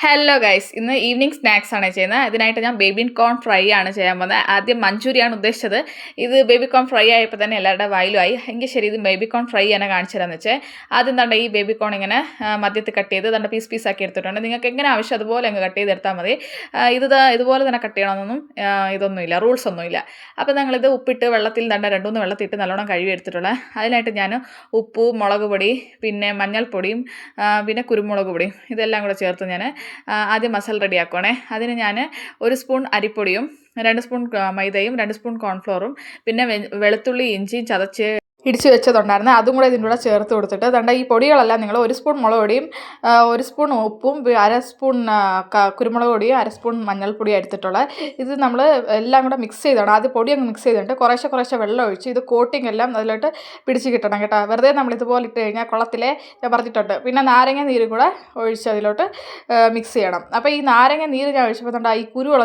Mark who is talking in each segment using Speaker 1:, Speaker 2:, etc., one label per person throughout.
Speaker 1: Hello guys, ഇന്ന് evening snacks ആണ് ചെയ്യുന്നത്. ഇതിനായിട്ട് ഞാൻ ബേബി കോൺ ഫ്രൈ ആണ് ചെയ്യാൻ പോകുന്നത്. ആദ്യം മഞ്ചൂരിയാണ് ഉദ്ദേശിച്ചത്. ഇത് ബേബി കോൺ ഫ്രൈ ആയപ്പോൾ തന്നെ എല്ലാവരുടെ വായിലുമായി. എങ്കിൽ ശരി, ഇത് ബേബി കോൺ ഫ്രൈ ആണ് കാണിച്ചു തരാമെന്ന് വെച്ചാൽ ആദ്യം തന്നെ ഈ ബേബി കോൺ ഇങ്ങനെ മധ്യത്തിൽ കട്ട് ചെയ്ത് തന്നെ പീസ് ആക്കി എടുത്തിട്ടുണ്ട്. നിങ്ങൾക്ക് എങ്ങനെ ആവശ്യം അതുപോലെ അങ്ങ് കട്ട് ചെയ്തെടുത്താൽ മതി. ഇതുപോലെ തന്നെ കട്ട് ചെയ്യണമെന്നൊന്നും ഇതൊന്നുമില്ല, റൂൾസ് ഒന്നുമില്ല. അപ്പോൾ ഞങ്ങളിത് ഉപ്പിട്ട് വെള്ളത്തിൽ തന്നെ 2-3 വെള്ളത്തിട്ട് നല്ലോണം കഴുകി എടുത്തിട്ടുള്ളത്. അതിനായിട്ട് ഞാൻ ഉപ്പ്, മുളക് പൊടി, പിന്നെ മഞ്ഞൾപ്പൊടിയും പിന്നെ കുരുമുളക് പൊടിയും ഇതെല്ലാം കൂടെ ചേർത്ത് ഞാൻ ആദ്യം മസാല റെഡിയാക്കുവാണേ. അതിന് ഞാൻ 1 സ്പൂൺ അരിപ്പൊടിയും 2 സ്പൂൺ മൈദയും 2 സ്പൂൺ കോൺഫ്ലോറും പിന്നെ വെളുത്തുള്ളി ഇഞ്ചിയും ചതച്ച് ഇടിച്ച് വെച്ചതുണ്ടായിരുന്നു, അതും കൂടെ ഇതിൻ്റെ കൂടെ ചേർത്ത് കൊടുത്തിട്ട് ദണ്ട ഈ പൊടികളെല്ലാം നിങ്ങൾ 1 സ്പൂൺ മുളക് പൊടിയും 1 സ്പൂൺ ഉപ്പും 1/2 സ്പൂൺ കുരുമുളക് പൊടിയും 1/2 സ്പൂൺ മഞ്ഞൾപ്പൊടിയും എടുത്തിട്ടുള്ളത്. ഇത് നമ്മൾ എല്ലാം കൂടെ മിക്സ് ചെയ്തോണം. ആദ്യം പൊടി അങ്ങ് മിക്സ് ചെയ്തിട്ട് കുറേശ്ശെ വെള്ളം ഒഴിച്ച് ഇത് കോട്ടിംഗ് എല്ലാം അതിലോട്ട് പിടിച്ച് കിട്ടണം കേട്ടോ. വെറുതെ നമ്മൾ ഇതുപോലെ ഇട്ട് കഴിഞ്ഞാൽ കുളത്തിലെ ഞാൻ പറഞ്ഞിട്ടുണ്ട്. പിന്നെ നാരങ്ങ നീരും കൂടെ ഒഴിച്ച് അതിലോട്ട് മിക്സ് ചെയ്യണം. അപ്പോൾ ഈ നാരങ്ങ നീര് ഞാൻ ഒഴിച്ചപ്പോൾ തൊണ്ട് ഈ കുരു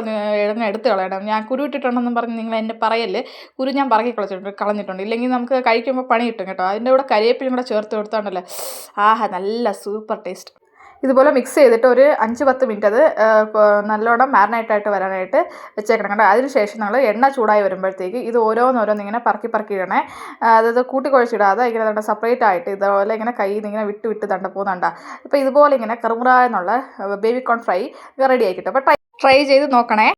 Speaker 1: എടുത്ത് കളയണം. ഞാൻ കുരു ഇട്ടിട്ടുണ്ടെന്നും പറഞ്ഞ് നിങ്ങൾ എന്നെ പറയല്ലേ, കുരു ഞാൻ പറക്കി കളഞ്ഞിട്ടുണ്ട്. ഇല്ലെങ്കിൽ നമുക്ക് കഴിക്കുമ്പോൾ പണി കിട്ടും കേട്ടോ. അതിൻ്റെ കൂടെ കരിവേപ്പിലും കൂടെ ചേർത്ത് കൊടുത്തോണ്ടല്ലേ, ആഹാ നല്ല സൂപ്പർ ടേസ്റ്റ്. ഇതുപോലെ മിക്സ് ചെയ്തിട്ട് ഒരു 5-10 മിനിറ്റ് അത് നല്ലോണം മാരിനേറ്റായിട്ട് വരാനായിട്ട് വെച്ചേക്കണം കേട്ടോ. അതിനുശേഷം നമ്മൾ എണ്ണ ചൂടായി വരുമ്പോഴത്തേക്ക് ഇത് ഓരോന്നോരോന്ന് ഇങ്ങനെ പറക്കി ഇടണേ. അതായത് കൂട്ടിക്കുഴച്ചിടാതെ ഇങ്ങനെ തണ്ട സെപ്പറേറ്റ് ആയിട്ട് ഇതുപോലെ ഇങ്ങനെ കയ്യിൽ നിന്ന് ഇങ്ങനെ വിട്ട് തണ്ട പോകുന്നുണ്ടാ. അപ്പോൾ ഇതുപോലെ ഇങ്ങനെ കറുമുറ എന്നുള്ള ബേബി കോൺ ഫ്രൈ റെഡി ആക്കിയിട്ട് അപ്പോൾ ട്രൈ ചെയ്ത് നോക്കണേ.